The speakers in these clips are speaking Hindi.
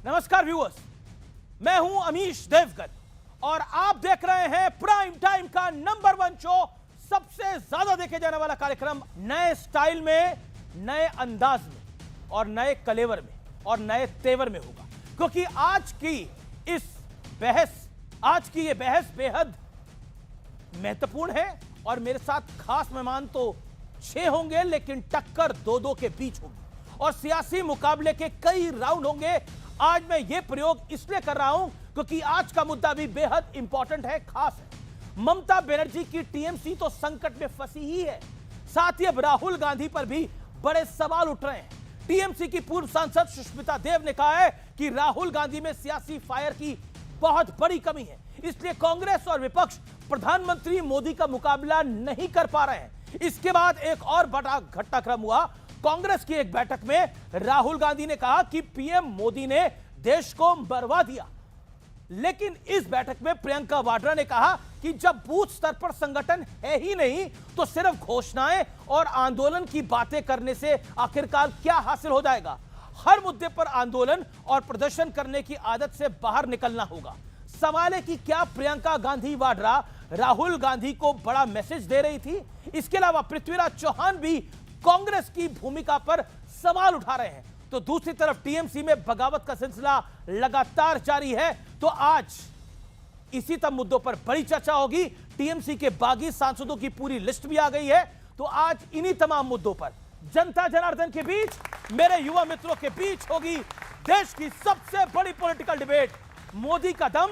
नमस्कार व्यूअर्स, मैं हूं अमीश देवगन और आप देख रहे हैं प्राइम टाइम का नंबर 1 शो, सबसे ज्यादा देखे जाने वाला कार्यक्रम। नए स्टाइल में, नए अंदाज में और नए कलेवर में और नए तेवर में होगा, क्योंकि आज की ये बहस बेहद महत्वपूर्ण है और मेरे साथ खास मेहमान तो 6 होंगे, लेकिन टक्कर 2-2 के बीच होगी और सियासी मुकाबले के कई राउंड होंगे। आज मैं ये प्रयोग इसलिए कर रहा हूं क्योंकि आज का मुद्दा भी बेहद इंपॉर्टेंट है, खास है। ममता बनर्जी की टीएमसी तो संकट में फंसी ही है, साथ ही अब राहुल गांधी पर भी बड़े सवाल उठ रहे हैं। टीएमसी की पूर्व सांसद सुष्मिता देव ने कहा है कि राहुल गांधी में सियासी फायर की बहुत बड़ी कमी है, इसलिए कांग्रेस और विपक्ष प्रधानमंत्री मोदी का मुकाबला नहीं कर पा रहे हैं। इसके बाद एक और बड़ा घटनाक्रम हुआ। कांग्रेस की एक बैठक में राहुल गांधी ने कहा कि पीएम मोदी ने देश को मरवा दिया, लेकिन इस बैठक में प्रियंका वाड्रा ने कहा कि जब बूथ स्तर पर संगठन है ही नहीं तो सिर्फ घोषणाएं और आंदोलन की बातें करने से आखिरकार क्या हासिल हो जाएगा। हर मुद्दे पर आंदोलन और प्रदर्शन करने की आदत से बाहर निकलना होगा। सवाल है कि क्या प्रियंका गांधी वाड्रा राहुल गांधी को बड़ा मैसेज दे रही थी? इसके अलावा पृथ्वीराज चौहान भी कांग्रेस की भूमिका पर सवाल उठा रहे हैं, तो दूसरी तरफ टीएमसी में बगावत का सिलसिला लगातार जारी है। तो आज इसी तब मुद्दों पर बड़ी चर्चा होगी। टीएमसी के बागी सांसदों की पूरी लिस्ट भी आ गई है, तो आज इन्हीं तमाम मुद्दों पर जनता जनार्दन के बीच, मेरे युवा मित्रों के बीच होगी देश की सबसे बड़ी पॉलिटिकल डिबेट। मोदी का दम,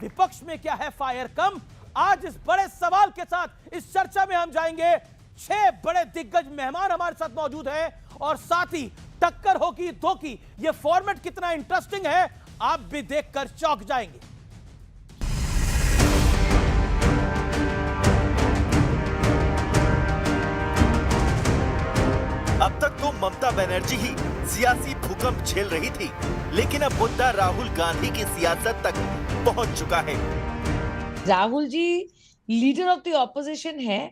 विपक्ष में क्या है फायर कम? आज इस बड़े सवाल के साथ इस चर्चा में हम जाएंगे। 6 बड़े दिग्गज मेहमान हमारे साथ मौजूद हैं और साथ ही टक्कर होगी दो की। यह फॉर्मेट कितना इंटरेस्टिंग है आप भी देखकर चौंक जाएंगे। अब तक तो ममता बनर्जी ही सियासी भूकंप झेल रही थी, लेकिन अब मुद्दा राहुल गांधी की सियासत तक पहुंच चुका है। Rahul ji leader of the opposition है।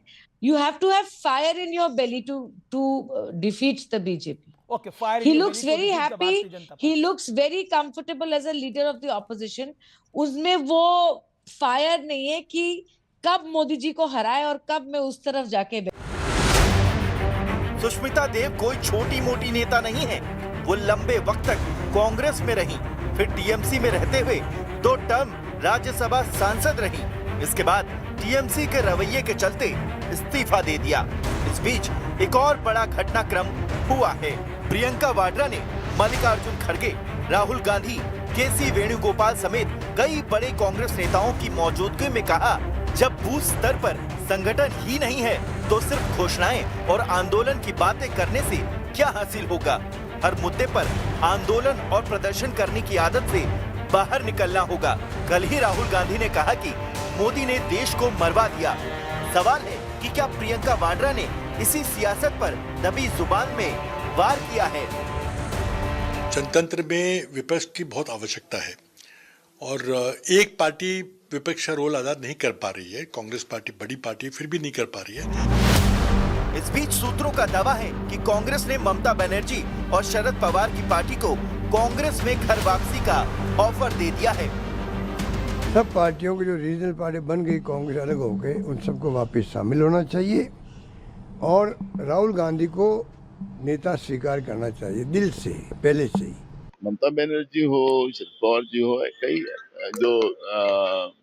You have to have fire in your belly to defeat the BJP. Okay, fire. He looks very happy. He looks very comfortable as a leader of the opposition. उसमें वो फायर नहीं है कि कब मोदी जी को हराए और कब मैं उस तरफ जाके। सुष्मिता देव कोई छोटी मोटी नेता नहीं है। वो लंबे वक्त तक कांग्रेस में रही, फिर टीएमसी में रहते हुए 2 टर्म राज्यसभा सांसद रही। इसके बाद टीएमसी के रवैये के चलते इस्तीफा दे दिया। इस बीच एक और बड़ा घटनाक्रम हुआ है। प्रियंका वाड्रा ने मल्लिकार्जुन खड़गे, राहुल गांधी, केसी वेणुगोपाल समेत कई बड़े कांग्रेस नेताओं की मौजूदगी में कहा, जब बूथ स्तर पर संगठन ही नहीं है तो सिर्फ घोषणाएं और आंदोलन की बातें करने से क्या हासिल होगा। हर मुद्दे पर आंदोलन और प्रदर्शन करने की आदत से बाहर निकलना होगा। कल ही राहुल गांधी ने कहा कि मोदी ने देश को मरवा दिया। सवाल है कि क्या प्रियंका वाड्रा ने इसी सियासत पर दबी जुबान में वार किया है? जनतंत्र में विपक्ष की बहुत आवश्यकता है और एक पार्टी विपक्ष का रोल अदा नहीं कर पा रही है। कांग्रेस पार्टी बड़ी पार्टी फिर भी नहीं कर पा रही है। इस बीच सूत्रों का दावा है कि कांग्रेस ने ममता बनर्जी और शरद पवार की पार्टी को कांग्रेस में घर वापसी का ऑफर दे दिया है। सब पार्टियों की जो रीजनल पार्टी बन गई, कांग्रेस अलग हो गए, उन सबको वापस शामिल होना चाहिए और राहुल गांधी को नेता स्वीकार करना चाहिए दिल से, पहले से ही। ममता बनर्जी हो, शरद पवार जी हो, कई जो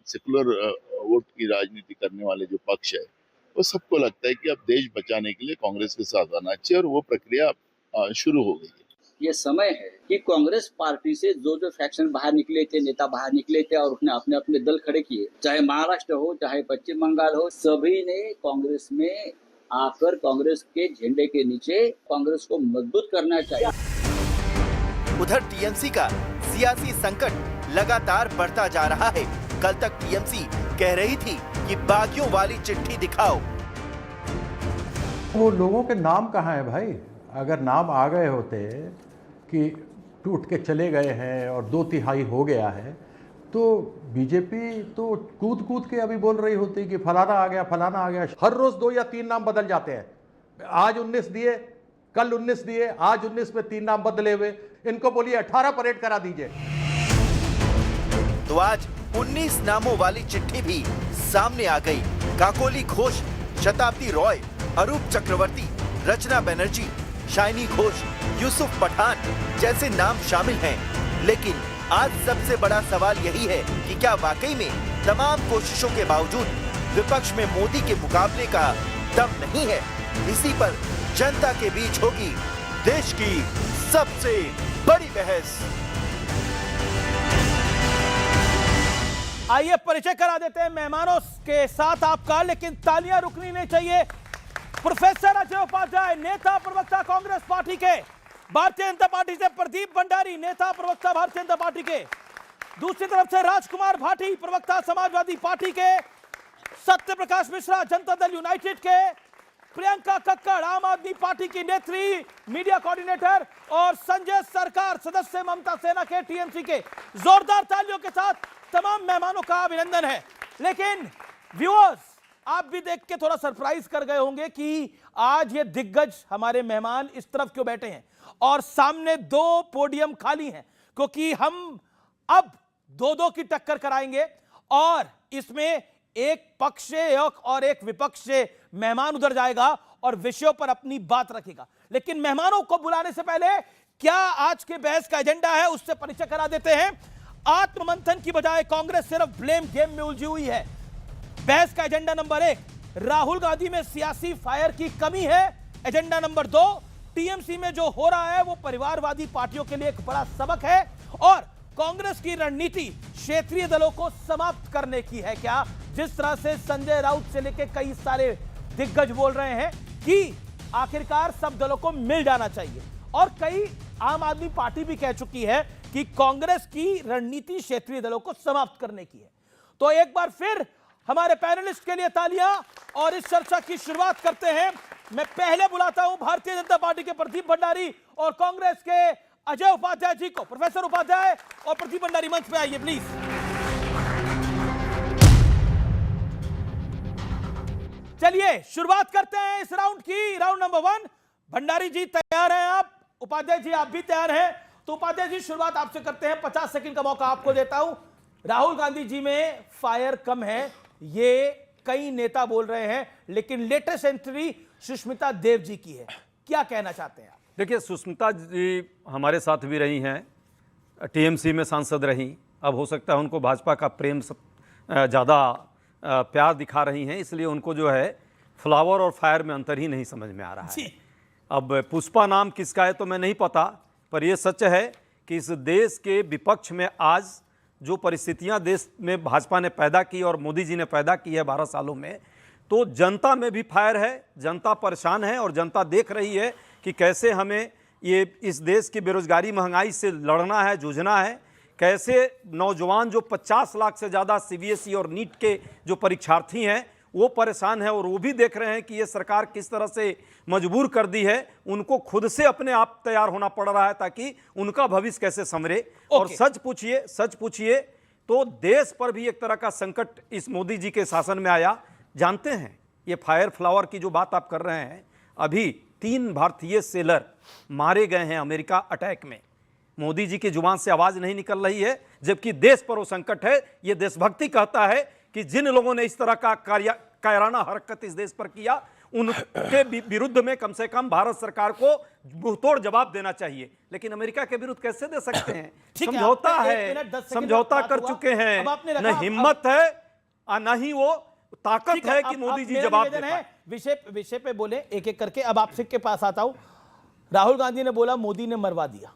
सेकुलर वोट की राजनीति करने वाले जो पक्ष है, वो सबको लगता है कि अब देश बचाने के लिए कांग्रेस के साथ आना चाहिए और वो प्रक्रिया शुरू हो गई है। ये समय है कि कांग्रेस पार्टी से जो फैक्शन बाहर निकले थे, नेता बाहर निकले थे और उसने अपने अपने दल खड़े किए, चाहे महाराष्ट्र हो चाहे पश्चिम बंगाल हो, सभी ने कांग्रेस में आकर कांग्रेस के झंडे के नीचे कांग्रेस को मजबूत करना चाहिए। उधर टीएमसी का सियासी संकट लगातार बढ़ता जा रहा है। कल तक टीएमसी कह रही थी कि बागियों वाली चिट्ठी दिखाओ। वो लोगों के नाम कहाँ है भाई? अगर नाम आ गए होते कि टूट के चले गए हैं और 2/3 हो गया है, तो बीजेपी तो कूद कूद के अभी बोल रही होती कि फलाना आ गया, फलाना आ गया। हर रोज 2 या 3 नाम बदल जाते हैं। आज 19 दिए, कल 19 दिए, आज 19 में 3 नाम बदले हुए। इनको बोलिए 18 परेड करा दीजिए। तो आज 19 नामों वाली चिट्ठी भी सामने आ गई। काकोली घोष, शताब्दी रॉय, अरूप चक्रवर्ती, रचना बनर्जी, शाइनी घोष, यूसुफ पठान जैसे नाम शामिल हैं। लेकिन आज सबसे बड़ा सवाल यही है कि क्या वाकई में तमाम कोशिशों के बावजूद विपक्ष में मोदी के मुकाबले का दम नहीं है? इसी पर जनता के बीच होगी देश की सबसे बड़ी बहस। आइए परिचय करा देते हैं मेहमानों के साथ आपका, लेकिन तालियां रुकनी नहीं चाहिए। प्रोफेसर अजय उपाध्याय, नेता प्रवक्ता कांग्रेस पार्टी के, भारतीय जनता पार्टी से प्रदीप भंडारी, नेता प्रवक्ता भारतीय जनता पार्टी के, दूसरी तरफ से राजकुमार भाटी, प्रवक्ता समाजवादी पार्टी के, सत्य प्रकाश मिश्रा, जनता दल यूनाइटेड के, प्रियंका कक्कड़, आम आदमी पार्टी की नेत्री, मीडिया कोऑर्डिनेटर, और संजय सरकार, सदस्य ममता सेना के, टीएमसी के। जोरदार तालियों के साथ तमाम मेहमानों का अभिनंदन है। लेकिन व्यूअर्स, आप भी देख के थोड़ा सरप्राइज कर गए होंगे कि आज ये दिग्गज हमारे मेहमान इस तरफ क्यों बैठे हैं और सामने 2 पोडियम खाली हैं, क्योंकि हम अब 2-2 की टक्कर कराएंगे और इसमें एक पक्ष से और एक विपक्ष से मेहमान उधर जाएगा और विषयों पर अपनी बात रखेगा। लेकिन मेहमानों को बुलाने से पहले क्या आज के बहस का एजेंडा है, उससे परिचय करा देते हैं। आत्ममंथन की बजाय कांग्रेस सिर्फ ब्लेम गेम में उलझी हुई है। बहस का एजेंडा नंबर 1, राहुल गांधी में सियासी फायर की कमी है। एजेंडा नंबर 2, टीएमसी में जो हो रहा है वो परिवारवादी पार्टियों के लिए एक बड़ा सबक है। और कांग्रेस की रणनीति क्षेत्रीय दलों को समाप्त करने की है क्या? जिस तरह से संजय राउत से लेकर कई सारे दिग्गज बोल रहे हैं कि आखिरकार सब दलों को मिल जाना चाहिए, और कई आम आदमी पार्टी भी कह चुकी है कि कांग्रेस की रणनीति क्षेत्रीय दलों को समाप्त करने की है। तो एक बार फिर हमारे पैनलिस्ट के लिए तालियां, और इस चर्चा की शुरुआत करते हैं। मैं पहले बुलाता हूं भारतीय जनता पार्टी के प्रदीप भंडारी और कांग्रेस के अजय उपाध्याय जी को। प्रोफेसर उपाध्याय और प्रदीप भंडारी मंच पे आइए प्लीज। चलिए शुरुआत करते हैं इस राउंड की। राउंड नंबर 1, भंडारी जी तैयार हैं आप? उपाध्याय जी आप भी तैयार हैं? तो उपाध्याय जी शुरुआत आपसे करते हैं। 50 सेकंड का मौका आपको देता हूं। राहुल गांधी जी में फायर कम है, ये कई नेता बोल रहे हैं, लेकिन लेटेस्ट एंट्री सुष्मिता देव जी की है। क्या कहना चाहते हैं आप? देखिए, सुष्मिता जी हमारे साथ भी रही हैं, टीएमसी में सांसद रहीं। अब हो सकता है उनको भाजपा का प्रेम ज़्यादा प्यार दिखा रही हैं, इसलिए उनको जो है फ्लावर और फायर में अंतर ही नहीं समझ में आ रहा है। अब पुष्पा नाम किसका है तो मैं नहीं पता, पर यह सच है कि इस देश के विपक्ष में आज जो परिस्थितियां देश में भाजपा ने पैदा की और मोदी जी ने पैदा की है 12 सालों में, तो जनता में भी फायर है। जनता परेशान है और जनता देख रही है कि कैसे हमें ये इस देश की बेरोजगारी महंगाई से लड़ना है, जूझना है। कैसे नौजवान जो 50 लाख से ज़्यादा सीबीएसई और नीट के जो परीक्षार्थी हैं वो परेशान है, और वो भी देख रहे हैं कि ये सरकार किस तरह से मजबूर कर दी है। उनको खुद से अपने आप तैयार होना पड़ रहा है ताकि उनका भविष्य कैसे संवरे। और सच पूछिए तो देश पर भी एक तरह का संकट इस मोदी जी के शासन में आया। जानते हैं ये फायर फ्लावर की जो बात आप कर रहे हैं, अभी 3 भारतीय सेलर मारे गए हैं अमेरिका अटैक में। मोदी जी की जुबान से आवाज नहीं निकल रही है, जबकि देश पर वो संकट है। ये देशभक्ति कहता है कि जिन लोगों ने इस तरह का कायराना हरकत इस देश पर किया, उनके विरुद्ध में कम से कम भारत सरकार को मुंहतोड़ जवाब देना चाहिए। लेकिन अमेरिका के विरुद्ध कैसे दे सकते हैं? समझौता है, समझौता कर चुके हैं, न हिम्मत है और न ही वो ताकत है कि मोदी जी जवाब दे पाए। विषय पे बोले एक एक करके। अब आपसे के पास आता हूं। राहुल गांधी ने बोला मोदी ने मरवा दिया।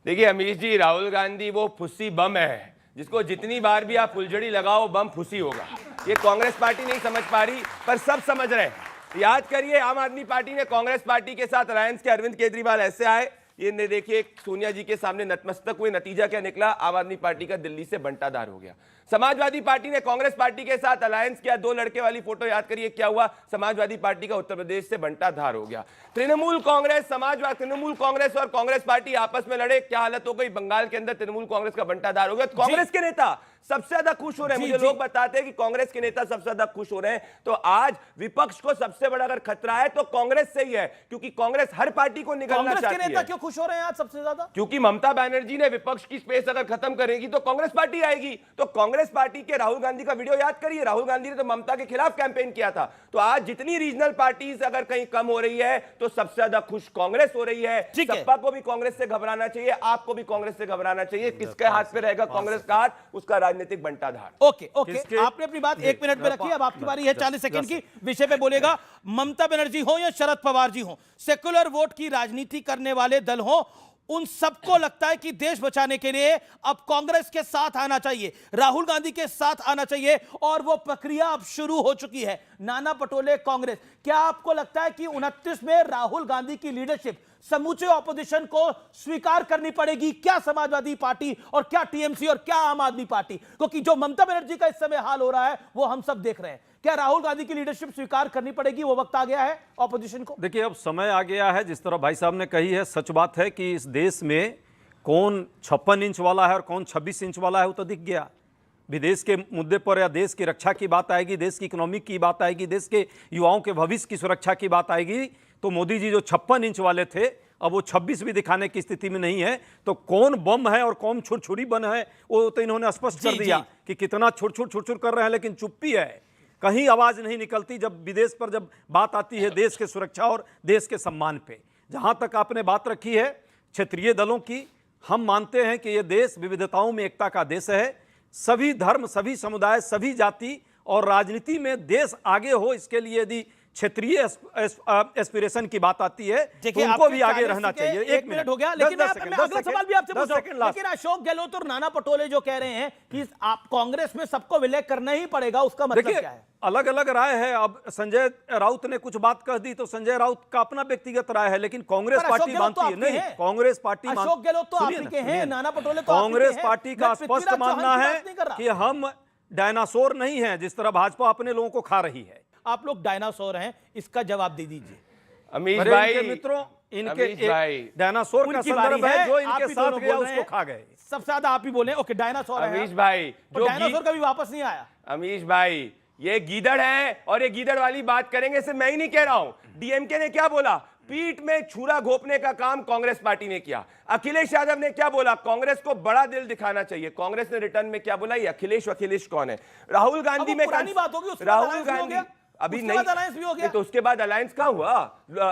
देखिए अमीश जी, राहुल गांधी वो फुस्सी बम है जिसको जितनी बार भी आप फुलझड़ी लगाओ बम फुसी होगा। ये कांग्रेस पार्टी नहीं समझ पा रही, पर सब समझ रहे हैं। याद करिए, आम आदमी पार्टी ने कांग्रेस पार्टी के साथ अलायंस के अरविंद केजरीवाल ऐसे आए, ये देखिए सोनिया जी के सामने नतमस्तक हुए, नतीजा क्या निकला? आम आदमी पार्टी का दिल्ली से बंटाधार हो गया। समाजवादी पार्टी ने कांग्रेस पार्टी के साथ अलायंस किया, 2 लड़के वाली फोटो याद करिए क्या हुआ, समाजवादी पार्टी का उत्तर प्रदेश से बंटाधार हो गया। तृणमूल कांग्रेस और कांग्रेस पार्टी आपस में लड़े, क्या हालत हो गई, बंगाल के अंदर तृणमूल कांग्रेस का बंटाधार हो गया। तो कांग्रेस के नेता सबसे ज्यादा खुश हो रहे हैं, मुझे लोग बताते हैं कि कांग्रेस के नेता सबसे ज्यादा खुश हो रहे हैं। तो आज विपक्ष को सबसे बड़ा अगर खतरा है तो कांग्रेस से ही है, क्योंकि कांग्रेस हर पार्टी को निगलना चाहती है। कांग्रेस के नेता क्यों खुश हो रहे हैं आज सबसे ज्यादा? क्योंकि ममता बनर्जी ने विपक्ष की स्पेस अगर खत्म करेगी तो कांग्रेस पार्टी आएगी। तो कांग्रेस पार्टी के राहुल गांधी का वीडियो याद करिए, राहुल गांधी ने तो ममता के खिलाफ कैंपेन किया था। तो आज जितनी रीजनल पार्टीज अगर कहीं कम हो रही है तो सबसे ज्यादा खुश कांग्रेस हो रही है। सपा को भी कांग्रेस से घबराना चाहिए, आपको भी कांग्रेस से घबराना चाहिए। किसके हाथ पे रहेगा कांग्रेस का हाथ, उसका राजनीतिक बंटाधार। ओके आपने अपनी बात 1 मिनट में रखी, अब आपकी बारी है 40 सेकंड की। विषय पे बोलेगा ममता बनर्जी हो या शरद पवार जी हो, सेक्युलर वोट की राजनीति करने वाले दल हो, उन सबको लगता है कि देश बचाने के लिए अब कांग्रेस के साथ आना चाहिए, राहुल गांधी के साथ आना चाहिए, और वो प्रक्रिया अब शुरू हो चुकी है। नाना पटोले कांग्रेस, क्या आपको लगता है कि 29 में राहुल गांधी की लीडरशिप समूचे ऑपोजिशन को स्वीकार करनी पड़ेगी? क्या समाजवादी पार्टी और क्या टीएमसी और क्या आम आदमी पार्टी? क्योंकि जो ममता बनर्जी का इस समय हाल हो रहा है वो हम सब देख रहे हैं। क्या राहुल गांधी की लीडरशिप स्वीकार करनी पड़ेगी? वो वक्त आ गया है ऑपोजिशन को। देखिए, अब समय आ गया है, जिस तरह भाई साहब ने कही है, सच बात है कि इस देश में कौन 56 इंच वाला है और कौन 26 इंच वाला है वो तो दिख गया। विदेश के मुद्दे पर या देश की रक्षा की बात आएगी, देश की इकोनॉमिक की बात आएगी, देश के युवाओं के भविष्य की सुरक्षा की बात आएगी, तो मोदी जी जो 56 इंच वाले थे अब वो 26 भी दिखाने की स्थिति में नहीं है। तो कौन बम है और कौन छुरछुरी बन है वो तो इन्होंने स्पष्ट कर दिया कि कितना छुरछुर कर रहे हैं, लेकिन चुप्पी है, कहीं आवाज नहीं निकलती जब विदेश पर जब बात आती है देश के सुरक्षा और देश के सम्मान पे। जहां तक आपने बात रखी है क्षेत्रीय दलों की, हम मानते हैं कि ये देश विविधताओं में एकता का देश है। सभी धर्म, सभी समुदाय, सभी जाति और राजनीति में देश आगे हो, इसके लिए यदि क्षेत्रीय एस्पिरेशन की बात आती है तो उनको भी आगे रहना चाहिए। 1 मिनट हो गया, लेकिन मैं अगला सवाल भी आपसे पूछूं। लेकिन अशोक गहलोत और नाना पटोले जो कह रहे हैं कि आप कांग्रेस में सबको विलय करना ही पड़ेगा, उसका मतलब क्या है? अलग अलग राय है। अब संजय राउत ने कुछ बात कह दी तो संजय राउत का अपना व्यक्तिगत राय है, लेकिन कांग्रेस पार्टी मानती है नहीं। कांग्रेस पार्टी, अशोक गहलोत तो आप ही के हैं, नाना पटोले तो कांग्रेस पार्टी का स्पष्ट मानना है कि हम डायनासोर नहीं है, जिस तरह भाजपा अपने लोगों को खा रही है। आप लोग डायनासोर हैं, इसका जवाब दे दीजिए। अमीश भाई, मित्रों, इनके डायनासोर का संदर्भ है जो इनके साथ गया उसको खा गए। सबसे ज्यादा आप ही बोले। ओके, डायनासोर है अमीश भाई, जो डायनासोर कभी वापस नहीं आया। अमीश भाई, ये गीदड़ है और ये गीदड़ वाली बात करेंगे, सिर्फ मैं ही नहीं कह रहा हूं। डीएमके ने क्या बोला, पीठ में छुरा घोंपने का काम कांग्रेस पार्टी ने किया। अखिलेश यादव ने क्या बोला, कांग्रेस को बड़ा दिल दिखाना चाहिए। कांग्रेस ने रिटर्न में क्या बोला, ये अखिलेश कौन है? राहुल गांधी में बात होगी, राहुल गांधी अभी नहीं, अलायंस भी हो गया। तो उसके बाद अलायंस कहाँ हुआ?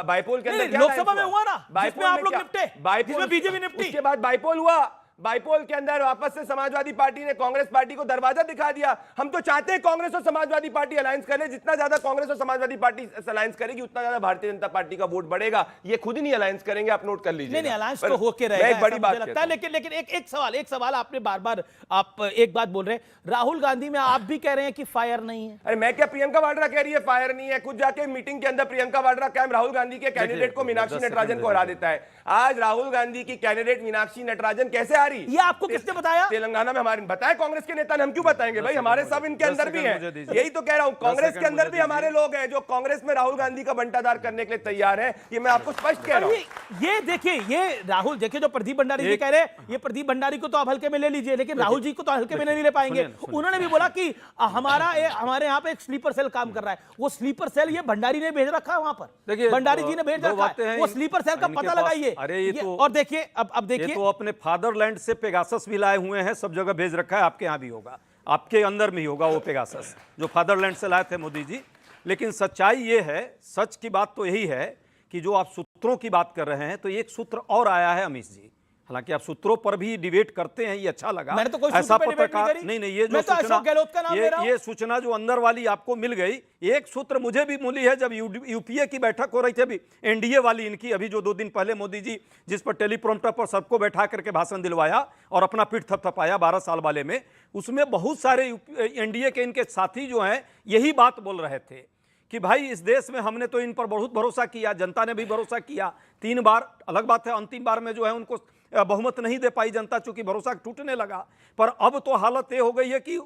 बाइपोल के अंदर क्या लोकसभा में हुआ ना, जिसमें आप लोग निपटे, जिसमें बीजेपी निपटी। उसके बाद बाइपोल हुआ, बाइपोल के अंदर वापस से समाजवादी पार्टी ने कांग्रेस पार्टी को दरवाजा दिखा दिया। हम तो चाहते हैं कांग्रेस और समाजवादी पार्टी अलायंस करे, जितना ज्यादा कांग्रेस और समाजवादी पार्टी अलायंस करेगी उतना ज्यादा भारतीय जनता पार्टी का वोट बढ़ेगा। ये खुद ही नहीं अलायंस करेंगे, आप नोट कर लीजिए। नहीं, अलायंस तो होके रहेगा, एक बड़ी बात लगता है। लेकिन एक सवाल आपने बार-बार आप एक बात बोल रहे हैं, राहुल गांधी में आप भी कह रहे हैं कि फायर नहीं है। अरे मैं क्या, प्रियंका वाड्रा कह रही है फायर नहीं है। खुद जाके मीटिंग के अंदर प्रियंका वाड्रा कैंप राहुल गांधी के कैंडिडेट को मीनाक्षी नटराजन को हरा देता है। आज राहुल गांधी की कैंडिडेट मीनाक्षी नटराजन कैसे आ रही, ये आपको किसने बताया? तेलंगाना में हमारे बताया कांग्रेस के नेता ने। हम क्यों बताएंगे भाई, हमारे सब इनके अंदर भी हैं। यही तो कह रहा हूं, कांग्रेस के अंदर भी हमारे लोग हैं जो कांग्रेस में राहुल गांधी का बंटाधार करने के लिए तैयार हैं। ये मैं आपको स्पष्ट कह रहा हूं। ये देखिए, ये राहुल, देखिए जो प्रदीप भंडारी जी कह रहे हैं, ये प्रदीप भंडारी को तो आप हल्के में ले लीजिए, लेकिन राहुल जी को तो हल्के में नहीं ले पाएंगे। उन्होंने भी बोला कि हमारे यहाँ पे एक स्लीपर सेल काम कर रहा है। वो स्लीपर सेल ये भंडारी ने भेज रखा है वहां पर, भंडारी जी ने भेज रखा है। वो स्लीपर सेल का पता लगाइए। और देखिए, अब देखिए, तो अपने फादरलैंड से पेगासस भी लाए हुए हैं, सब जगह भेज रखा है। आपके यहाँ भी होगा, आपके अंदर में ही होगा वो पेगासस जो फादरलैंड से लाए थे मोदी जी। लेकिन सच्चाई ये है, सच की बात तो यही है कि जो आप सूत्रों की बात कर रहे हैं, तो एक सूत्र और आया है अमीश जी। हालांकि आप सूत्रों पर भी डिबेट करते हैं, ये अच्छा लगा। मैंने तो कोई ऐसा पत्रकार नहीं, ये जो सूचना, ये सूचना जो अंदर वाली आपको मिल गई, एक सूत्र मुझे भी मिली है। जब यूपीए की बैठक हो रही थी, अभी एनडीए वाली इनकी, अभी जो 2 दिन पहले मोदी जी जिस पर टेलीप्रॉम्प्टर पर सबको बैठा करके भाषण दिलवाया और अपना पीठ थपथपाया 12 साल वाले में, उसमें बहुत सारे एनडीए के इनके साथी जो हैं यही बात बोल रहे थे कि भाई इस देश में हमने तो इन पर बहुत भरोसा किया, जनता ने भी भरोसा किया 3 बार। अलग बात है अंतिम बार में जो है उनको बहुमत नहीं दे पाई जनता, चूंकि भरोसा टूटने लगा। पर अब तो हालत ये हो गई है कि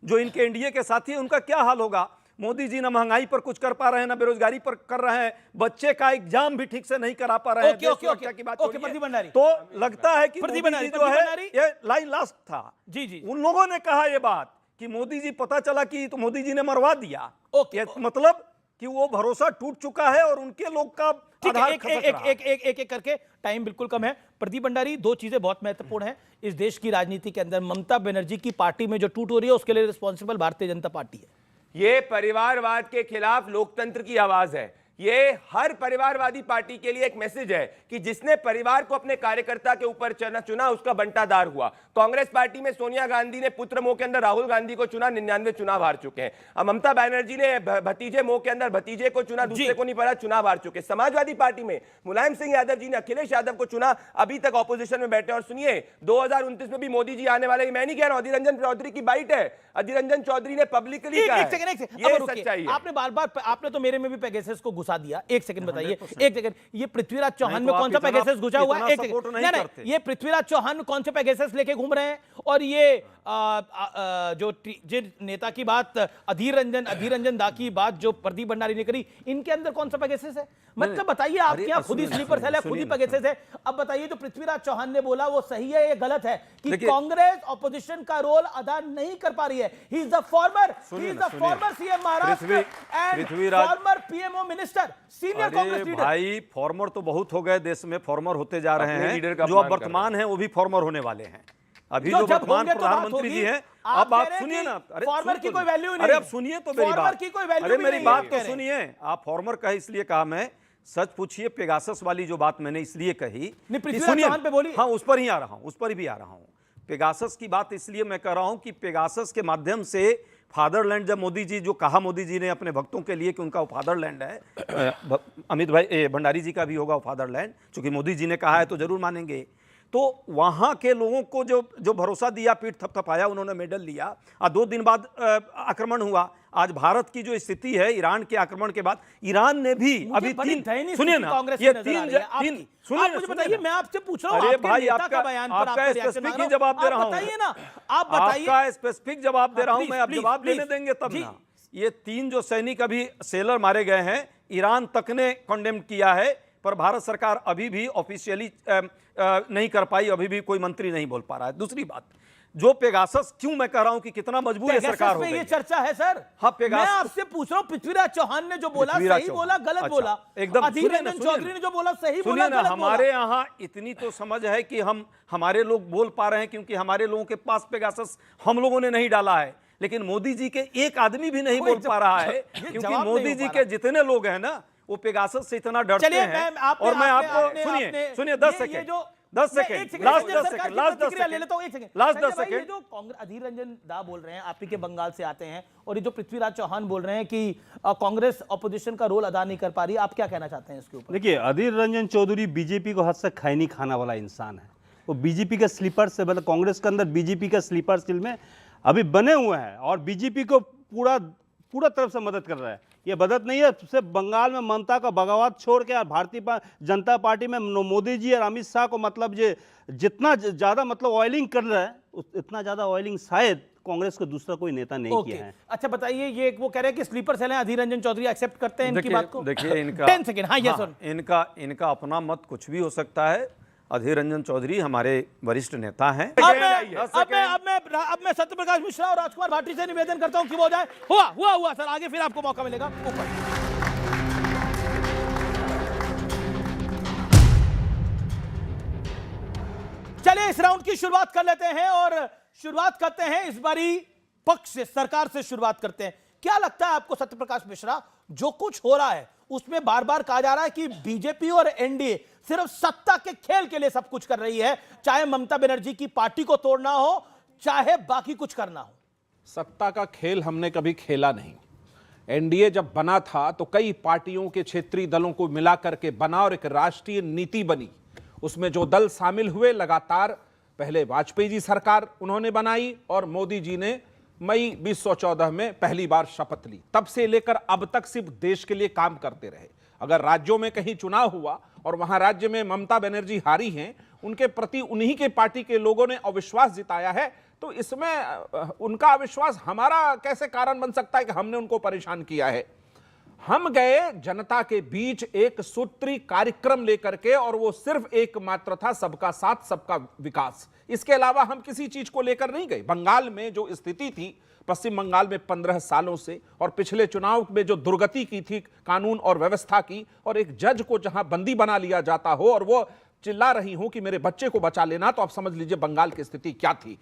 जो इनके एनडीए के साथी हैं उनका क्या हाल होगा। मोदी जी ना महंगाई पर कुछ कर पा रहे हैं, ना बेरोजगारी पर कर रहे हैं, बच्चे का एग्जाम भी ठीक से नहीं करा पा रहे हैं। की बात छोड़िए। तो लगता है कि मोदी जी जो है ये लाइन लास्ट था। जी उन लोगों ने कहा ये बात कि मोदी जी, पता चला कि तो मोदी जी ने मरवा दिया। मतलब कि वो भरोसा टूट चुका है और उनके लोग का आधार खसक रहा है। एक करके, टाइम बिल्कुल कम है। प्रदीप भंडारी, दो चीजें बहुत महत्वपूर्ण हैं इस देश की राजनीति के अंदर। ममता बनर्जी की पार्टी में जो टूट हो रही है उसके लिए रिस्पॉन्सिबल भारतीय जनता पार्टी है। ये परिवारवाद के खिलाफ लोकतंत्र की आवाज है। ये हर परिवारवादी पार्टी के लिए एक मैसेज है कि जिसने परिवार को अपने कार्यकर्ता के ऊपर चुना उसका बंटादार हुआ। कांग्रेस पार्टी में सोनिया गांधी ने पुत्र मोह के अंदर राहुल गांधी को चुना, 99 चुनाव हार चुके हैं। अब ममता बनर्जी ने भतीजे मोह के अंदर भतीजे को चुना, दूसरे को नहीं पड़ा, चुनाव हार चुके। समाजवादी पार्टी में मुलायम सिंह यादव जी ने अखिलेश यादव को चुना, अभी तक ऑपोजिशन में बैठे। और सुनिए, 2029 में भी मोदी जी आने वाले, मैं नहीं कह रहा हूं, अधीर रंजन चौधरी की बाइट है। अधीर रंजन चौधरी ने पब्लिकली कहा ये सच्चाई है। आपने बार-बार, आपने तो मेरे में भी पेगासस को घुसा दिया। एक सेकंड बताइए, एक सेकंड, ये पृथ्वीराज चौहान में कौन सा पेगासस घुसा हुआ है? एक सेकंड, नहीं, ये पृथ्वीराज चौहान में कौन से पेगासस लेके घूम रहे हैं? और ये जो जिन नेता की बात अधीर रंजन दा की बात जो प्रदीप भंडारी ने करी, इनके अंदर कौन सा पेगासस है? मतलब बताइए, आपके यहाँ खुद ही स्लीपर सेल है, खुद ही पेगासस है। अब बताइए, तो पृथ्वीराज चौहान ने बोला वो सही है, ये गलत है कि कांग्रेस ऑपोजिशन का रोल अदा नहीं कर पा रही है? He is the former CM Maharashtra and farmer PMO minister, senior Congress leader. भाई, फॉर्मर तो बहुत हो गए, देश में फॉर्मर होते जा रहे हैं। जो अब वर्तमान है वो भी फॉर्मर होने वाले हैं। अभी जो वर्तमान प्रधानमंत्री जी हैं, अब आप सुनिए ना। अरे फॉर्मर की कोई वैल्यू नहीं। अरे अब सुनिए तो मेरी बात, अरे मेरी बात तो सुनिए। आप फॉर्मर का इसलिए कहा, मैं सच पूछिए, पेगासस वाली जो बात मैंने इसलिए कही, सुनिए, हाँ उस पर ही आ रहा हूं, उस पर भी आ रहा हूं। पेगासस की बात इसलिए मैं कर रहा हूं कि पेगासस के माध्यम से फादरलैंड, जब मोदी जी जो कहा मोदी जी ने अपने भक्तों के लिए कि उनका वो फादरलैंड है, अमित भाई भंडारी जी का भी होगा वो फादरलैंड, क्योंकि मोदी जी ने कहा है तो जरूर मानेंगे। तो वहां के लोगों को जो भरोसा दिया, पीठ थपथपाया, उन्होंने मेडल लिया। 2 दिन बाद आक्रमण हुआ। आज भारत की जो स्थिति है, ईरान के आक्रमण के बाद ईरान ने भी अभी सुनिए ना, ये मुझे बताइए, मैं आपसे पूछ रहा हूं, अरे भाई, आपका स्पेसिफिक ही जवाब दे रहा हूं। बताइए ना, आप बताइए, आपका स्पेसिफिक जवाब दे रहा हूं मैं। आप जवाब देने देंगे तब ना। ये 3 जो सैनिक अभी सेलर मारे गए हैं, ईरान तक ने कंडेम किया है, पर भारत सरकार अभी भी ऑफिशियली नहीं कर पाई, अभी भी कोई मंत्री नहीं बोल पा रहा है। दूसरी बात, जो पेगासस, क्यों मैं कह रहा हूं कि कितना मजबूर है सरकार हो गई। ये चर्चा है सर। हाँ, पेगासस, मैं आपसे पूछ रहा हूं, पृथ्वीराज चौहान ने जो बोला सही बोला, गलत बोला? एकदम। अधीर रंजन चौधरी ने जो बोला सही बोला, गलत बोला? हमारे यहाँ इतनी तो समझ है कि हमारे लोग बोल पा रहे हैं, क्योंकि हमारे लोगों के पास पेगासस हम लोगों ने नहीं डाला है। लेकिन मोदी जी के एक आदमी भी नहीं बोल पा रहा है, क्योंकि मोदी जी के जितने लोग हैं ना, वो पेगासस से इतना डरते हैं। और मैं आपको सुनिए 10 सेकंड, लास्ट 10 सेकंड। जो अधीर रंजन दा बोल रहे हैं, आप ही के बंगाल से आते हैं, और ये जो पृथ्वीराज चौहान बोल रहे हैं कि कांग्रेस ऑपोजिशन का रोल अदा नहीं कर पा रही, आप क्या कहना चाहते हैं इसके ऊपर? देखिए, अधीर रंजन चौधरी बीजेपी को हद से खैनी खाना वाला इंसान है। वो बीजेपी के स्लीपर से, मतलब कांग्रेस के अंदर बीजेपी के स्लीपर सेल में अभी बने हुए हैं और बीजेपी को पूरा तरफ से मदद कर रहा है। ये मदद नहीं है, सिर्फ बंगाल में ममता का बगावत छोड़ के भारतीय जनता पार्टी में मोदी जी और अमित शाह को, मतलब ये जितना ज़्यादा मतलब ऑयलिंग कर रहा है, इतना ज़्यादा ऑयलिंग शायद कांग्रेस को दूसरा कोई नेता नहीं किया है। अच्छा बताइए, ये वो कह रहे हैं कि स्लीपर सेल है, अधीर रंजन चौधरी एक्सेप्ट करते हैं इनकी बात को? देखिए, इनका 10 सेकंड, हाँ, ये सुन, इनका अपना मत कुछ भी हो सकता है। अधीर रंजन चौधरी हमारे वरिष्ठ नेता हैं। अब मैं सत्यप्रकाश मिश्रा और राजकुमार भाटी से निवेदन करता हूं कि वो जाए। हुआ सर, आगे फिर आपको मौका मिलेगा। ऊपर चलिए, इस राउंड की शुरुआत कर लेते हैं और शुरुआत करते हैं इस बारी पक्ष से, सरकार से शुरुआत करते हैं। क्या लगता है आपको सत्यप्रकाश मिश्रा, जो कुछ हो रहा है उसमें बार बार कहा जा रहा है कि बीजेपी और एनडीए सिर्फ सत्ता के खेल के लिए सब कुछ कर रही है, चाहे ममता बनर्जी की पार्टी को तोड़ना हो, चाहे बाकी कुछ करना हो? सत्ता का खेल हमने कभी खेला नहीं। एनडीए जब बना था तो कई पार्टियों के क्षेत्रीय दलों को मिला करके बना और एक राष्ट्रीय नीति बनी। उसमें जो दल शामिल हुए, लगातार पहले वाजपेयी जी सरकार उन्होंने बनाई और मोदी जी ने मई 2014 में पहली बार शपथ ली। तब से लेकर अब तक सिर्फ देश के लिए काम करते रहे। अगर राज्यों में कहीं चुनाव हुआ और वहां राज्य में ममता बनर्जी हारी हैं, उनके प्रति उन्हीं के पार्टी के लोगों ने अविश्वास जिताया है, तो इसमें उनका अविश्वास हमारा कैसे कारण बन सकता है कि हमने उनको परेशान किया है? हम गए जनता के बीच एक सूत्री कार्यक्रम लेकर के, और वो सिर्फ एक मात्र था, सबका साथ सबका विकास। इसके अलावा हम किसी चीज को लेकर नहीं गए। बंगाल में जो स्थिति थी, पश्चिम बंगाल में 15 सालों से, और पिछले चुनाव में जो दुर्गति की थी कानून और व्यवस्था की, और एक जज को जहां बंदी बना लिया जाता हो और वो चिल्ला रही हो कि मेरे बच्चे को बचा लेना, तो आप समझ लीजिए बंगाल की स्थिति क्या थी।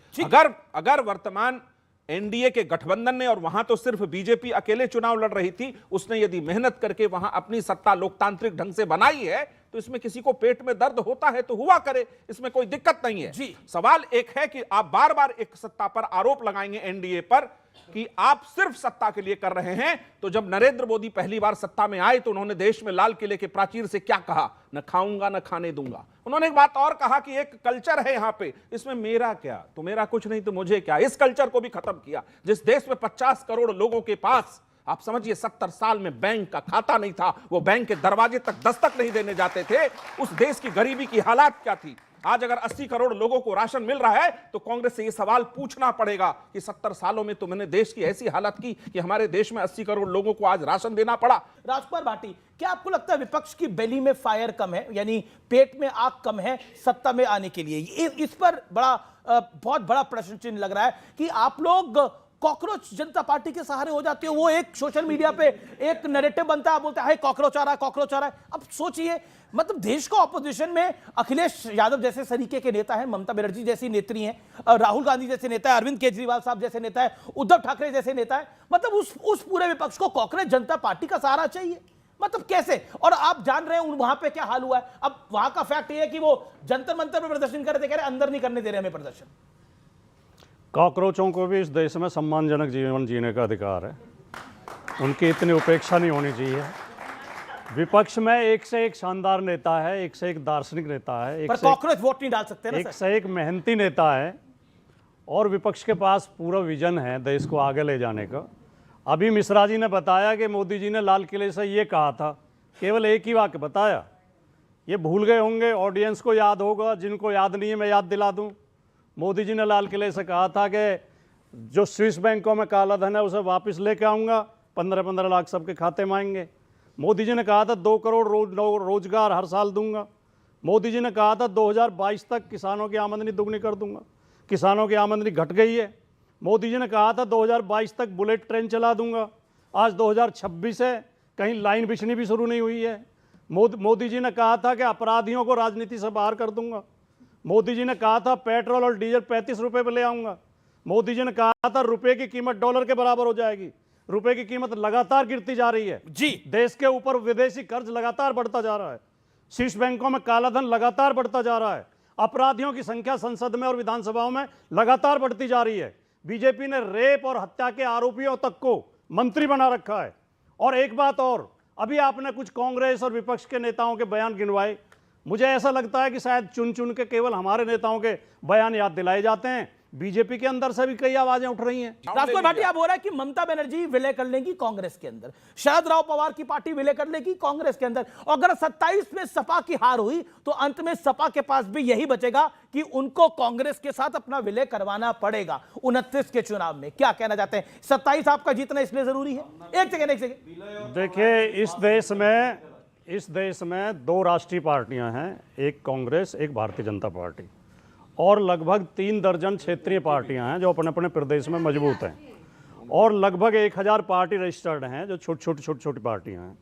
अगर वर्तमान एनडीए के गठबंधन ने, और वहां तो सिर्फ बीजेपी अकेले चुनाव लड़ रही थी, उसने यदि मेहनत करके वहां अपनी सत्ता लोकतांत्रिक ढंग से बनाई है, तो इसमें किसी को पेट में दर्द होता है तो हुआ करे, इसमें कोई दिक्कत नहीं है। सवाल एक है कि आप बार बार एक सत्ता पर आरोप लगाएंगे एनडीए पर कि आप सिर्फ सत्ता के लिए कर रहे हैं। तो जब नरेंद्र मोदी पहली बार सत्ता में आए तो उन्होंने देश में लाल किले के प्राचीर से क्या कहा? न खाऊंगा न खाने दूंगा। उन्होंने एक बात और कहा कि एक कल्चर है यहां पे, इसमें मेरा क्या, तो मेरा कुछ नहीं तो मुझे क्या, इस कल्चर को भी खत्म किया। जिस देश में 50 करोड़ लोगों के पास, आप समझिए 70 साल में बैंक का खाता नहीं था, वो बैंक के दरवाजे तक दस्तक नहीं देने जाते थे, उस देश की गरीबी की हालात क्या थी। आज अगर 80 करोड़ लोगों को राशन मिल रहा है तो कांग्रेस से यह सवाल पूछना पड़ेगा कि 70 सालों में तुमने देश की ऐसी हालत की कि हमारे देश में 80 करोड़ लोगों को आज राशन देना पड़ा। राजकुमार भाटी, क्या आपको लगता है विपक्ष की बेली में फायर कम है, यानी पेट में आग कम है सत्ता में आने के लिए? इस पर बहुत बड़ा प्रश्न चिन्ह लग रहा है कि आप लोग कॉकरोच जनता पार्टी के सहारे हो जाते हो। वो एक सोशल मीडिया पे एक नैरेटिव बनता है, बोलते हैं कॉकरोच आ रहा है, कॉकरोच आ रहा है। अब सोचिए, मतलब देश को ऑपोजिशन में अखिलेश यादव जैसे सरीके के नेता हैं, ममता बनर्जी जैसी नेत्री हैं, राहुल गांधी जैसे नेता है, अरविंद केजरीवाल साहब जैसे नेता है, उद्धव ठाकरे जैसे नेता है। मतलब उस पूरे विपक्ष को कॉकरोच जनता पार्टी का सहारा चाहिए? मतलब कैसे? और आप जान रहे हैं वहां पे क्या हाल हुआ है। अब वहां का फैक्ट ये है कि वो जंतर मंतर पर प्रदर्शन कर रहे थे, कह रहे अंदर नहीं करने दे रहे हमें प्रदर्शन। कॉकरोचों को भी इस देश में सम्मानजनक जीवन जीने का अधिकार है, उनकी इतनी उपेक्षा नहीं होनी चाहिए। विपक्ष में एक से एक शानदार नेता है, एक से एक दार्शनिक नेता है, पर कॉकरोच वोट नहीं डाल सकते ना, एक से एक मेहनती नेता है, और विपक्ष के पास पूरा विजन है देश को आगे ले जाने का। अभी मिश्रा जी ने बताया कि मोदी जी ने लाल किले से ये कहा था, केवल एक ही वाक्य बताया। ये भूल गए होंगे, ऑडियंस को याद होगा, जिनको याद नहीं है मैं याद दिला दूं। मोदी जी ने लाल किले से कहा था कि जो स्विस बैंकों में काला धन है उसे वापस लेके आऊँगा, 15-15 लाख सबके खाते में आएंगे। मोदी जी ने कहा था 2 करोड़ रोजगार हर साल दूंगा। मोदी जी ने कहा था 2022 तक किसानों की आमदनी दुगनी कर दूंगा। किसानों की आमदनी घट गई है। मोदी जी ने कहा था 2022 तक बुलेट ट्रेन चला दूंगा। आज 2026 है, कहीं लाइन बिछनी भी शुरू नहीं हुई है। मोदी जी ने कहा था कि अपराधियों को राजनीति से बाहर कर दूंगा। मोदी जी ने कहा था पेट्रोल और डीजल 35 रुपए पर ले आऊंगा। मोदी जी ने कहा था रुपए की कीमत डॉलर के बराबर हो जाएगी। रुपए की कीमत लगातार गिरती जा रही है जी। देश के ऊपर विदेशी कर्ज लगातार बढ़ता जा रहा है। शीर्ष बैंकों में कालाधन लगातार बढ़ता जा रहा है। अपराधियों की संख्या संसद में और विधानसभाओं में लगातार बढ़ती जा रही है। बीजेपी ने रेप और हत्या के आरोपियों तक को मंत्री बना रखा है। और एक बात और, अभी आपने कुछ कांग्रेस और विपक्ष के नेताओं के बयान गिनवाए। मुझे ऐसा लगता है कि शायद चुन चुन के केवल हमारे नेताओं के बयान याद दिलाए जाते हैं। बीजेपी के अंदर से भी कई आवाजें उठ रही हैं। राजकुमार भाटी, आप बोल रहे हैं कि ममता बनर्जी विलय कर लेंगी कांग्रेस के अंदर, शरद राव पवार की पार्टी विलय कर लेगी कांग्रेस के अंदर, और अगर 27 में सपा की हार हुई तो अंत में सपा के पास भी यही बचेगा कि उनको कांग्रेस के साथ अपना विलय करवाना पड़ेगा 29 के चुनाव में। क्या कहना चाहते हैं? 27 आपका जीतना इसलिए जरूरी है? एक सेकेंड देखिए, इस देश में 2 राष्ट्रीय पार्टियां हैं, एक कांग्रेस, एक भारतीय जनता पार्टी, और लगभग 3 दर्जन क्षेत्रीय पार्टियां हैं जो अपने अपने प्रदेश में मजबूत हैं, और लगभग 1000 पार्टी रजिस्टर्ड हैं जो छोटी पार्टियां हैं।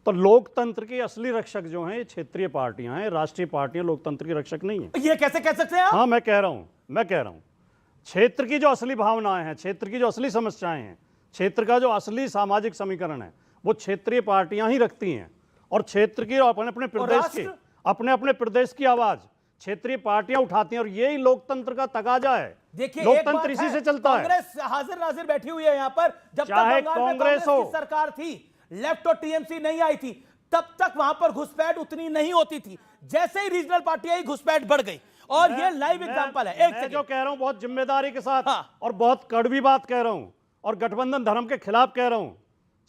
तो लोकतंत्र की असली रक्षक जो हैं ये क्षेत्रीय पार्टियां हैं, राष्ट्रीय पार्टियां लोकतंत्र की रक्षक नहीं है। ये कैसे कह सकते हैं आप? हाँ, मैं कह रहा हूं क्षेत्र की जो असली भावनाएं हैं, क्षेत्र की जो असली समस्याएं हैं, क्षेत्र का जो असली सामाजिक समीकरण है, वो क्षेत्रीय पार्टियां ही रखती हैं। और क्षेत्र की अपने अपने प्रदेश की आवाज क्षेत्रीय पार्टियां उठाती हैं, और यही लोकतंत्र का तकाजा है। देखिए, लोकतंत्र इसी से चलता है। कांग्रेस हाजिर नाजिर बैठी हुई है यहां पर। जब चाहे तक बंगाल में कांग्रेस हो, की सरकार थी, लेफ्ट और टीएमसी नहीं आई थी, तब तक वहां पर घुसपैठ उतनी नहीं होती थी। जैसे ही रीजनल पार्टी आई, घुसपैठ बढ़ गई, और ये लाइव एग्जांपल है। मैं जो कह रहा हूं बहुत जिम्मेदारी के साथ और बहुत कड़वी बात कह रहा हूं, और गठबंधन धर्म के खिलाफ कह रहा हूं।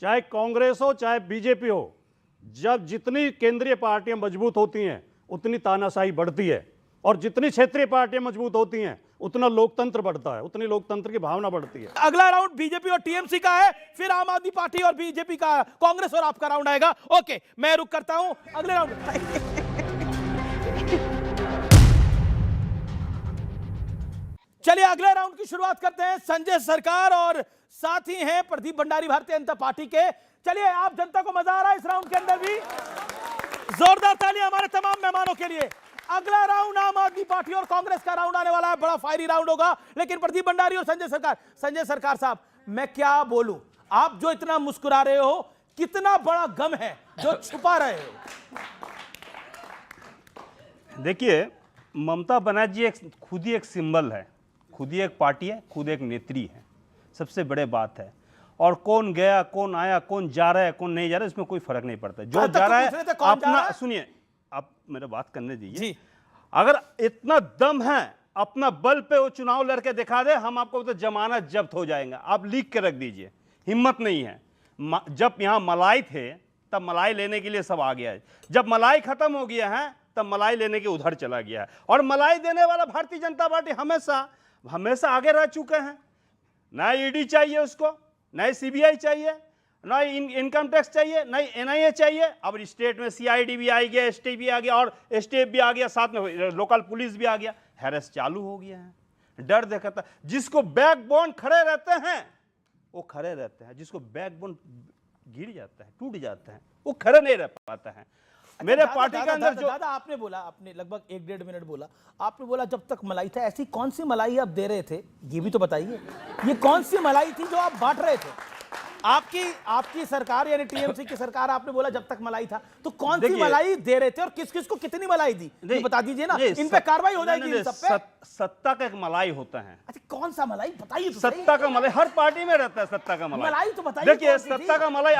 चाहे कांग्रेस हो चाहे बीजेपी हो, जब जितनी केंद्रीय पार्टियां मजबूत होती हैं उतनी तानाशाही बढ़ती है। और जितनी क्षेत्रीय पार्टियां मजबूत होती हैं उतना लोकतंत्र बढ़ता है, उतनी लोकतंत्र की भावना बढ़ती है। अगला राउंड बीजेपी और टीएमसी का है, फिर आम आदमी पार्टी और बीजेपी का, कांग्रेस और आपका राउंड आएगा। ओके, मैं रुक करता हूं अगले राउंड। चलिए अगले राउंड की शुरुआत करते हैं। संजय सरकार और साथ ही हैं प्रदीप भंडारी भारतीय जनता पार्टी के। चलिए, आप जनता को मजा आ रहा है इस राउंड के अंदर भी? जोरदार तालियां हमारे तमाम मेहमानों के लिए। अगला राउंड आम आदमी पार्टी और कांग्रेस का राउंड आने वाला है, बड़ा फायरी राउंड होगा। लेकिन प्रदीप भंडारी और संजय सरकार साहब, मैं क्या बोलूं, आप जो इतना मुस्कुरा रहे हो, कितना बड़ा गम है जो छुपा रहे हो? देखिए, ममता बनर्जी खुद ही एक सिंबल है, खुद ही एक पार्टी है, खुद एक नेत्री है, सबसे बड़े बात है। और कौन गया, कौन आया, कौन जा रहा है, कौन नहीं जा रहा है, इसमें कोई फर्क नहीं पड़ता। जो जा रहा है अपना, सुनिए, आप मेरे बात करने दीजिए। अगर इतना दम है, अपना बल पे वो चुनाव लड़के दिखा दे, हम आपको तो जमानत जब्त हो जाएगा। आप लिख के रख दीजिए, हिम्मत नहीं है। जब यहाँ मलाई थे तब मलाई लेने के लिए सब आ गया है, जब मलाई खत्म हो गया है तब मलाई लेने के उधर चला गया है। और मलाई देने वाला भारतीय जनता पार्टी हमेशा आगे रह चुके हैं। ना ईडी चाहिए उसको, ना सीबीआई चाहिए, ना इनकम टैक्स चाहिए, ना एनआईए चाहिए। अब स्टेट में सीआईडी भी आ गया, एसटी भी आ गया और एसटीएफ भी आ गया, साथ में लोकल पुलिस भी आ गया। हैरेस चालू हो गया है, डर देखता। जिसको बैकबोन खड़े रहते हैं वो खड़े रहते हैं, जिसको बैकबोन गिर जाता है, टूट जाता है, वो खड़े नहीं रह पाता है। मेरे पार्टी के अंदर जो दादा आपने बोला, आपने लगभग 1-1.5 मिनट बोला, आपने बोला जब तक मलाई था। ऐसी कौन सी मलाई आप दे रहे थे, ये भी तो बताइए। ये कौन सी मलाई थी जो आप बांट रहे थे? आपकी सरकार यानी टीएमसी की सरकार, आपने बोला जब तक मलाई था, तो कौन सी मलाई दे रहे थे और किस किस को कितनी मलाई दी, ये बता दीजिए ना। इन पे कार्रवाई हो जाएगी। इन सब पे सत्ता का एक मलाई होता है। अच्छा, कौन सा मलाई बताइए तो? सत्ता का मलाई हर पार्टी में रहता है। सत्ता का मलाई तो बताइए। देखिए, सत्ता का मलाई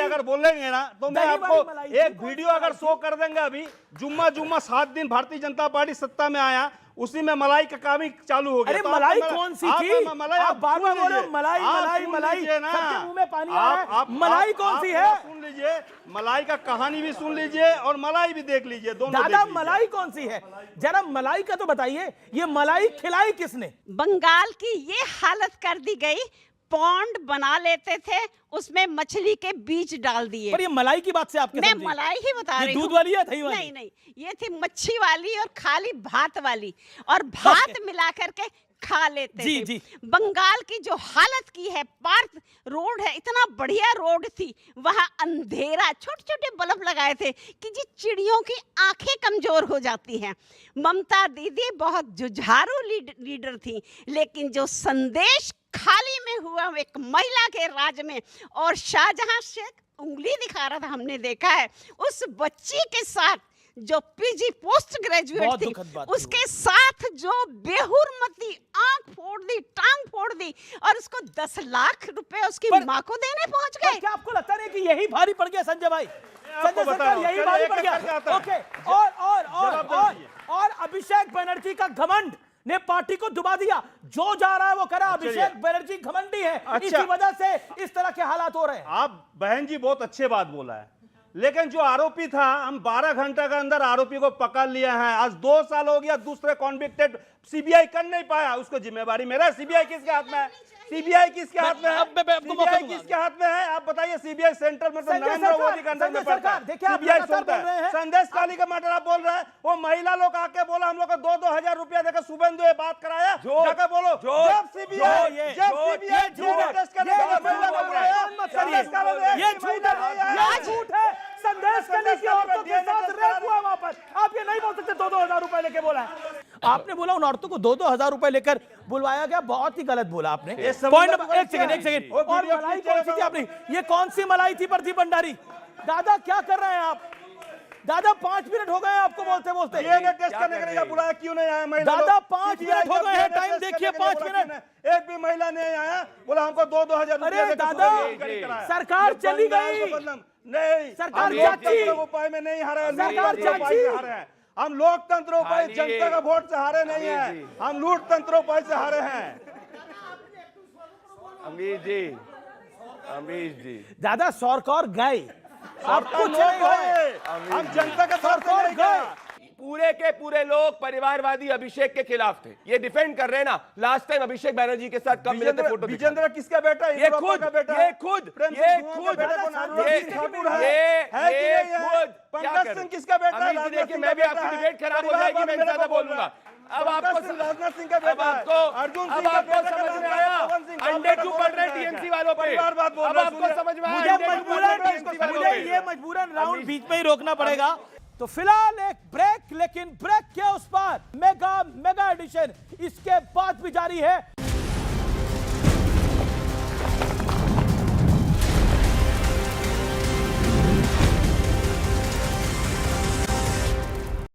अगर बोलेंगे ना तो मैं आपको एक वीडियो अगर शो कर देंगे। अभी जुम्मा 7 दिन भारतीय जनता पार्टी सत्ता में आया, उसी में मलाई का काम ही चालू हो गया। अरे मलाई कौन सी थी? आप बार बार बोल रहे हो मलाई मलाई मलाई, सबके मुंह में पानी आ रहा है। मलाई कौन सी है? सुन लीजिए, मलाई का कहानी भी सुन लीजिए और मलाई भी देख लीजिए, दोनों। दादा, मलाई कौन सी है? जरा मलाई का तो बताइए। ये मलाई खिलाई किसने? बंगाल की ये हालत कर दी गई, पॉन्ड बना लेते थे, उसमें मछली के बीज डाल दिए। पर ये मलाई की बात से आपके मैं मलाई ही बता रही हूँ। दूध वाली है, दही वाली? नहीं, ये थी मच्छी वाली और खाली भात वाली, और भात मिला करके खा लेते थे। बंगाल की जो हालत की है, पार्क रोड है, इतना बढ़िया रोड थी, वहां अंधेरा, छोटे छोटे बल्ब लगाए थे कि जी चिड़ियों की आंखें कमजोर हो जाती हैं। ममता दीदी बहुत जुझारू लीडर थी, लेकिन जो संदेश खाली में हुआ एक महिला के राज में, और शाहजहां शेख उंगली दिखा रहा था, हमने देखा है। उस बच्ची के साथ जो पीजी पोस्ट ग्रेजुएट थी, उसके साथ जो बेहुरमती आंख फोड़ दी, टांग फोड़ दी, और उसको 10 लाख रुपए उसकी माँ को देने पहुंच गए। क्या आपको लगता नहीं कि यही भारी पड़ गया संजय भाई? संजय सरकार यही भारी पड़ गया। ओके, और अभिषेक बनर्जी का घमंड ने पार्टी को डुबा दिया। जो जा रहा है वो करा। अभिषेक बनर्जी घमंडी है, इसी वजह से इस तरह के हालात हो रहे हैं। आप बहन जी बहुत अच्छे बात बोला है, लेकिन जो आरोपी था, हम 12 घंटे के अंदर आरोपी को पकड़ लिया है। आज 2 साल हो गया, दूसरे कॉन्विक्टेड सीबीआई कर नहीं पाया, उसको जिम्मेवारी मेरा। सीबीआई किसके हाथ में है? सीबीआई किसके हाथ में है? सीबीआई किसके हाथ में है? आप बताइए। सीबीआई सेंट्रल में तो नरेंद्र मोदी के अंडर में पड़ता है। सीबीआई सुनता है। संदेश काली का मैटर आप बोल रहे हैं। वो महिला लोग आके बोला हम लोग को 2-2 हजार रुपया देकर शुभेंदु ये बात कराया, जाकर बोलो जब सीबीआई टेस्ट करने वाला महिला को बुलाया, संदेश काली ने ये झूठ है। संदेश काली की औरतों के साथ रेप हुआ वहां पर। आप ये नहीं बोल सकते 2-2 हजार रुपए लेके बोला है। आपने बोला उन औरतों को 2-2 हजार रुपए लेकर बुलवाया गया, बहुत ही गलत बोला आपने। पॉइंट नंबर एक सेकंड। और मलाई कौन सी थी आपने? ये कौन सी मलाई थी प्रदीप भंडारी? दादा क्या कर रहे हैं आप? दादा 5 मिनट हो गए आपको बोलते बोलते। ये टेस्ट करने के लिए बुलाया क्यों नहीं आया महिला? दादा 5 मिनट हो गए हैं, टाइम देखिए 5 मिनट। एक भी महिला नहीं आया, बोला हमको 2-2 हजार। अरे दादा, सरकार चली गई। नहीं, सरकार चाची उपाय में नहीं हारे, सरकार चाची हारे हैं। हम लोकतंत्र उपाय जनता का वोट से हारे नहीं है, हम लूट तंत्र उपाय से हारे हैं। अमीश जी दादा सरकार गए, हम जनता का सरकार गए। पूरे के पूरे लोग परिवारवादी अभिषेक के खिलाफ थे। ये डिफेंड कर रहे हैं ना। लास्ट टाइम अभिषेक बैनर्जी के साथ कब मिले थे? फोटो विजेंद्र किसका बेटा है? ये खुद पंकज सिंह किसका बेटा है? देखिए, मैं भी आपकी डिबेट खराब हो जाएगी, मैं ज्यादा बोलूंगा। अब आपको राजनाथ सिंह का बेटा है, अर्जुन सिंह का बेटा समझ में आया? अंडे क्यों पड़ रहे टीएमसी वालों पे? अब आपको समझ में आया? मुझे ये मजबूरन राउंड बीच में ही रोकना पड़ेगा। तो फिलहाल एक ब्रेक, लेकिन ब्रेक के उस पार मेगा एडिशन इसके बाद भी जारी है।